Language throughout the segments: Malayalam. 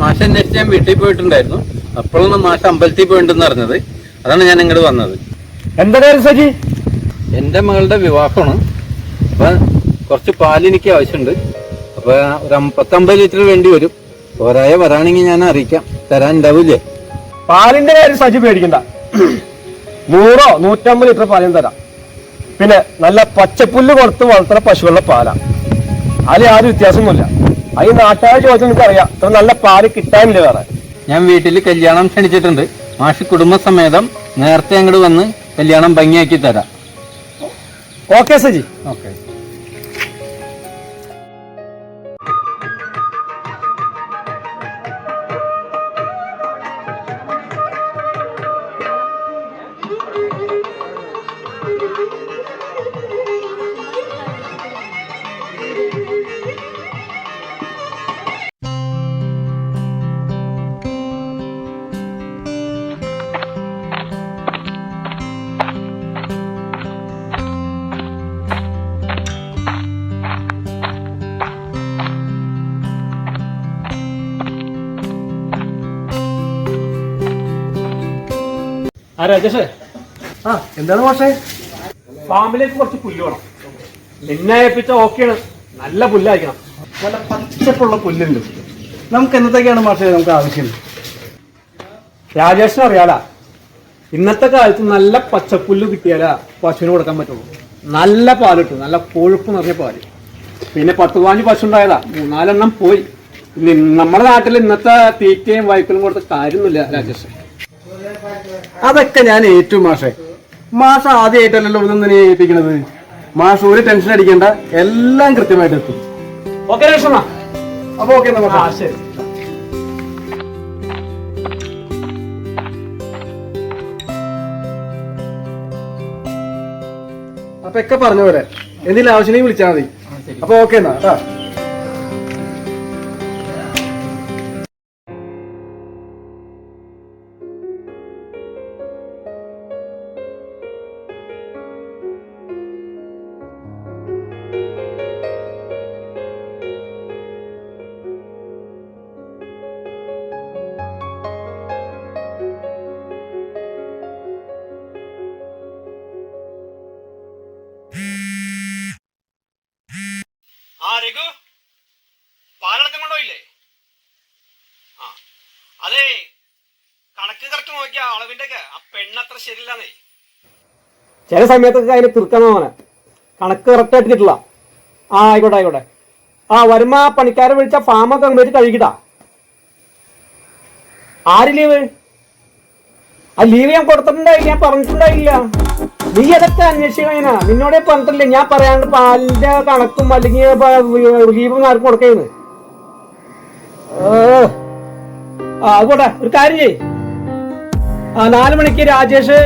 മാഷ അന്വേഷിച്ച് ഞാൻ വീട്ടിൽ പോയിട്ടുണ്ടായിരുന്നു. അപ്പോഴാണ് മാഷ അമ്പലത്തിൽ പോയിട്ടുണ്ടെന്ന് അറിഞ്ഞത്. അതാണ് ഞാൻ ഇങ്ങോട്ട് വന്നത്. എന്താ കാര്യം സജി? എൻ്റെ മകളുടെ വിവാഹമാണ്. അപ്പൊ കുറച്ച് പാൽ എനിക്ക് ആവശ്യമുണ്ട്. അപ്പൊ ഒരു 50 ലിറ്റർ വേണ്ടി വരും. പോരായ വരാണെങ്കിൽ ഞാൻ അറിയിക്കാം. തരാൻ ഉണ്ടാവൂലേ? പാലിന്റെ കാര്യം സജി പേടിക്കണ്ട. 100 150 ലിറ്റർ പാലും തരാം. പിന്നെ നല്ല പച്ചപ്പുല്ല് കൊടുത്ത് വളർത്തുന്ന പശുക്കളുടെ പാലാ. അതിൽ ആരും വ്യത്യാസമൊന്നുമില്ല. അത് നാട്ടുകാർ ചോദിച്ചാൽ നിനക്കറിയാം, അത്ര നല്ല പാല് കിട്ടാനില്ല വേറെ. ഞാൻ വീട്ടിൽ കല്യാണം ക്ഷണിച്ചിട്ടുണ്ട്. മാഷ് കുടുംബസമേതം നേരത്തെ അങ്ങോട്ട് വന്ന് കല്യാണം ഭംഗിയാക്കി തരാം. ഓക്കെ സജി. ഓക്കെ. രാജേഷേ, എന്താണ് മാഷേ? ഫാമിലേക്ക് കുറച്ച് പുല്ല് വേണം. നിന്നെ ഏൽപ്പിച്ച ഓക്കെയാണ്. നല്ല പുല്ലായിരിക്കണം. നല്ല പച്ചപ്പുള്ള പുല്ലുണ്ട്. നമുക്ക് എന്നത്തേക്കാണ് മാഷേ നമുക്ക് ആവശ്യം? രാജേഷിന് അറിയാലാ, ഇന്നത്തെ കാലത്ത് നല്ല പച്ചപ്പുല്ല് കിട്ടിയാലാ പശുവിന് കൊടുക്കാൻ പറ്റുള്ളൂ. നല്ല പാല് കിട്ടും, നല്ല കൊഴുപ്പ് നിറഞ്ഞ പാല്. പിന്നെ 10-15 പശു ഉണ്ടായതാ, 3-4 പോയി. നമ്മുടെ നാട്ടിൽ ഇന്നത്തെ തീറ്റയും വൈക്കലും കൊടുത്ത കാര്യമൊന്നുമില്ല രാജേഷ്. അതൊക്കെ ഞാൻ ഏറ്റു മാഷേ. മാഷ ആദ്യമായിട്ടല്ലല്ലോ ഇതൊന്നും ഏൽപ്പിക്കണത്. മാഷ് ഒരു ടെൻഷൻ അടിക്കേണ്ട, എല്ലാം കൃത്യമായിട്ട് എത്തും. ഓക്കെ രക്ഷണ. അപ്പൊ ഓക്കെ ശരി. അപ്പൊ ഒക്കെ പറഞ്ഞ പോലെ എന്തെങ്കിലും ആവശ്യമെങ്കിൽ വിളിച്ചാൽ മതി. അപ്പൊ ഓക്കെ എന്നാ കേട്ടാ. രഘു, പാലടക്കം കൊണ്ടുപോയില്ലേ? അതെ, കണക്ക് കറക്റ്റ് നോക്കിയ അളവിന്റെ ഒക്കെ ആ പെണ്ണത്ര ശരിയില്ലാന്നേ. ചില സമയത്തൊക്കെ അതിന് തീർക്കാൻ പോനെ കണക്ക് കറക്റ്റ് ആയിട്ടില്ല. ആയിക്കോട്ടെ ആയിക്കോട്ടെ. വരുമ്പോ പണിക്കാരെ വിളിച്ച ഫാമൊക്കെ അങ്ങോട്ട് കഴുകിട്ടാ. ആര് ലീവ്? ലീവ് ഞാൻ കൊടുത്തിട്ടുണ്ടായില്ല, ഞാൻ പറഞ്ഞിട്ടുണ്ടായില്ല. നീ അതൊക്കെ അന്വേഷിക്കാനാ. നിന്നോടെ പറഞ്ഞിട്ടില്ലേ ഞാൻ പറയാണ്ട് പാലിന്റെ കണക്കും അല്ലെങ്കിൽ ലീവും ആർക്കും കൊടുക്കുന്നു. അതുകൊട്ടെ, ഒരു കാര്യം ചെയ്യ്. 4 മണിക്ക് രാജേഷ്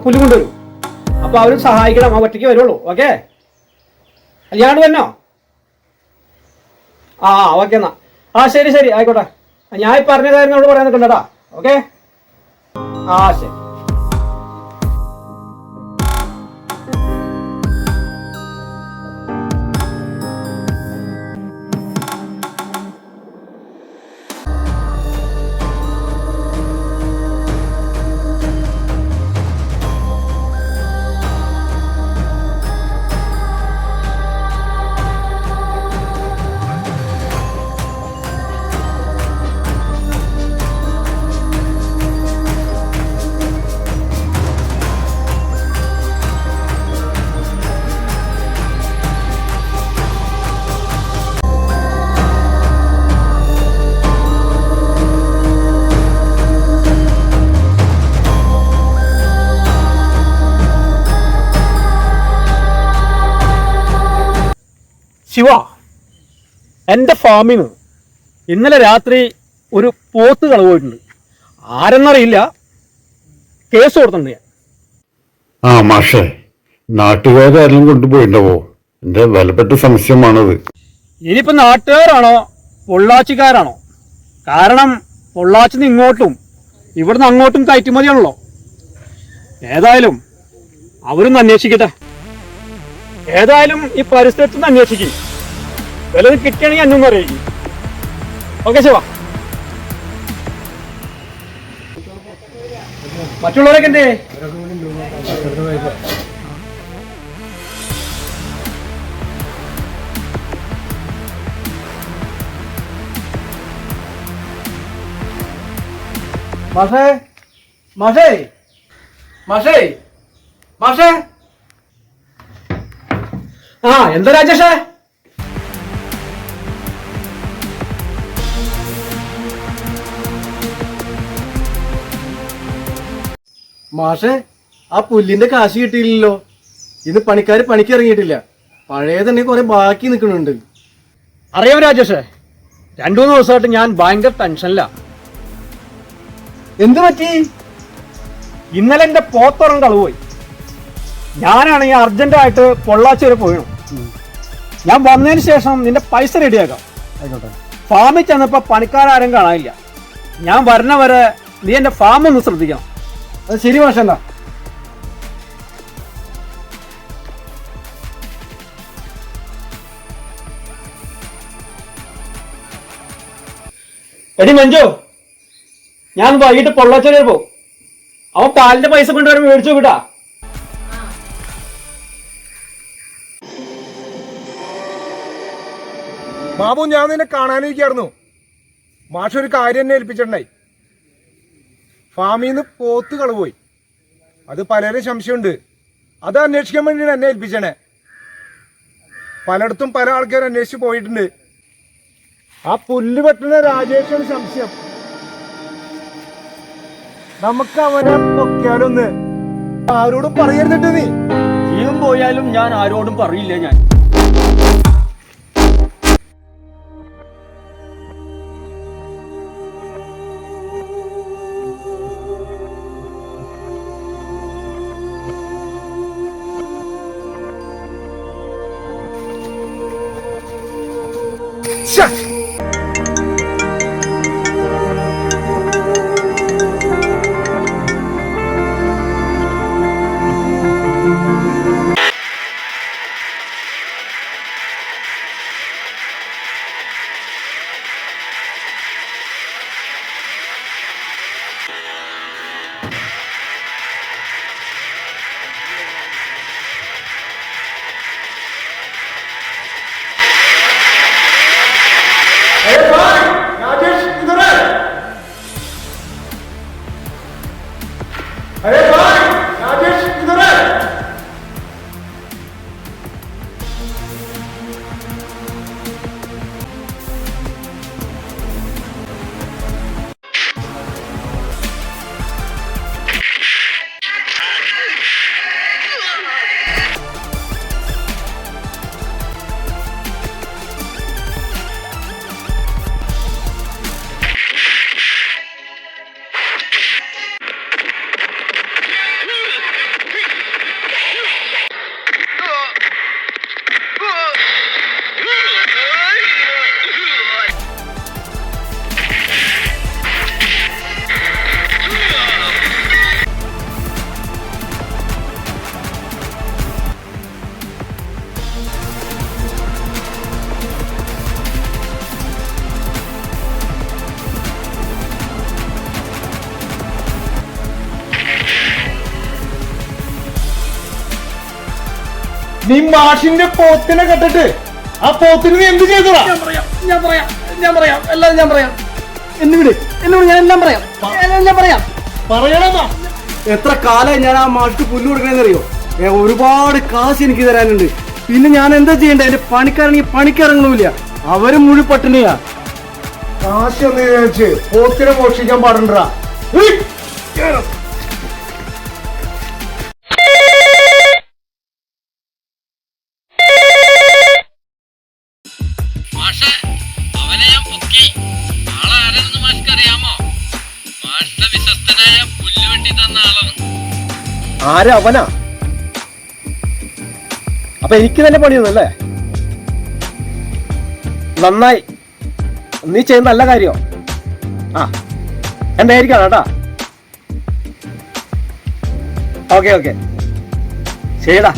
പുല്ല് കൊണ്ടുവരും. അപ്പൊ അവരും സഹായിക്കണം. ഒറ്റയ്ക്ക് വരുള്ളൂ. ഓക്കെ, അല്ലാണ്ട് വന്നോ? ഓക്കെ എന്നാ. ശരി ശരി ആയിക്കോട്ടെ. ഞാൻ പറഞ്ഞ കാര്യം നമ്മൾ പറയാൻ നിൽക്കണ്ടടാ. ഓക്കെ, ശരി. ശിവ, എൻ്റെ ഫാമിൽ നിന്ന് ഇന്നലെ രാത്രി ഒരു പോത്ത് കളവ് പോയിട്ടുണ്ട്. ആരെന്നറിയില്ല, കേസ് കൊടുത്തിട്ടുണ്ട് ഞാൻ. മാഷേ, നാട്ടുകാരെല്ലാം കൊണ്ടുപോയിണ്ടാവോ? എൻ്റെ വിലപ്പെട്ട സംശയമാണത്. ഇനിയിപ്പോ നാട്ടുകാരാണോ പൊള്ളാച്ചിക്കാരാണോ? കാരണം പൊള്ളാച്ചിന്ന് ഇങ്ങോട്ടും ഇവിടുന്ന് അങ്ങോട്ടും കയറ്റുമതിയാണല്ലോ. ഏതായാലും അവരൊന്ന് അന്വേഷിക്കട്ടെ. ഏതായാലും ഈ പരിസരത്തുനിന്ന് അന്വേഷിക്കും. വല്ലതും കിട്ടുകയാണെങ്കിൽ അന്നൊന്നും അറിയിക്കും. ഓക്കെ ശിവ. മറ്റുള്ളവരൊക്കെ എന്തേ? മാഷേ മാഷേ മാഷേ മാഷേ. ആ എന്താ രാജേഷേ? മാഷേ ആ പുല്ലിന്റെ കാശ് കിട്ടിയില്ലല്ലോ. ഇന്ന് പണിക്കാര് പണിക്ക് ഇറങ്ങിയിട്ടില്ല. പഴയ തന്നെ കുറെ ബാക്കി നിൽക്കുന്നുണ്ട്. അറിയാം രാജേഷേ, 2-3 ദിവസമായിട്ട് ഞാൻ ഭയങ്കര ടെൻഷനില്ല. എന്ത് പറ്റി? ഇന്നലെ എന്റെ പോത്തുറം കളവുപോയി. ഞാനാണെങ്കിൽ അർജന്റായിട്ട് പൊള്ളാച്ചി വരെ പോയി. ഞാൻ വന്നതിന് ശേഷം നിന്റെ പൈസ റെഡിയാക്കാം. ആയിക്കോട്ടെ. ഫാമിൽ ചെന്നപ്പോ പണിക്കാരും കാണാനില്ല. ഞാൻ വരണ വരെ നീ എന്റെ ഫാം ഒന്ന് ശ്രദ്ധിക്കണം. അത് ശരി മാഷ. എന്നാ എടി മഞ്ജു, ഞാൻ വൈകിട്ട് പൊള്ളാച്ചി വരെ പോകും. അവൻ പാലിന്റെ പൈസ കൊണ്ടുവരാൻ മേടിച്ചു വിട്ടാ. ബാബു, ഞാൻ നിന്നെ കാണാനിരിക്കായിരുന്നു. മാഷ ഒരു കാര്യം എന്നെ ഏൽപ്പിച്ചിട്ടുണ്ടായി. ഫാമിൽ നിന്ന് പോത്ത് കളവുപോയി. അത് പലരും സംശയമുണ്ട്. അത് അന്വേഷിക്കാൻ വേണ്ടിയാണ് എന്നെ ഏൽപ്പിച്ചേ. പലയിടത്തും പല ആൾക്കാരും അന്വേഷിച്ച് പോയിട്ടുണ്ട്. ആ പുല്ല് വെട്ടുന്ന രാജേഷാണ് സംശയം. നമുക്ക് അവനെ പൊക്കിയാലൊന്ന്. ആരോടും പറയരുതിട്ട് നീ. ജീവൻ പോയാലും ഞാൻ ആരോടും പറയില്ല. ഞാൻ നീ മാഷിന്റെ പോത്തിനെ കെട്ടിട്ട് ആ പോത്തിന് നീ എന്ത് ചെയ്തടാ? ഞാൻ പറയാം എല്ലാം ഞാൻ പറയാം. എന്നിവിടെ ഞാൻ എല്ലാം പറയാം. ഞാൻ പറയാം. പറയണമെന്നാ. എത്ര കാലം ഞാൻ ആ മാഷിക്ക് പുല്ല് കൊടുക്കണെന്നറിയോ? ഒരുപാട് കാശ് എനിക്ക് തരാനുണ്ട്. പിന്നെ ഞാൻ എന്താ ചെയ്യണ്ടേ? എന്റെ പണിക്കാരാണെങ്കിൽ പണിക്കിറങ്ങണില്ല. അവരും മുഴുവൻ പട്ടിണിയാ. കാശ് എന്ന് ചോദിച്ച് പോത്തിനെ മോഷിക്കാൻ പാടുണ്ടാ? അവനെ ഞാൻ പൊക്കി. ആളാരെന്ന് മാഷ്ക്കറിയാമോ? മാഷിന്റെ വിശ്വസ്തനായ പുല്ലുവെട്ടി തന്ന ആളാണ്. ആരാ അവനാ? അപ്പൊ എനിക്ക് തന്നെ പണിയൊന്നല്ലേ? നന്നായി, നീ ചെയ്യുന്ന നല്ല കാര്യോ. ആ എന്റെ ആയിരിക്കണം കേട്ടാ. ഓക്കെ ശരിടാ.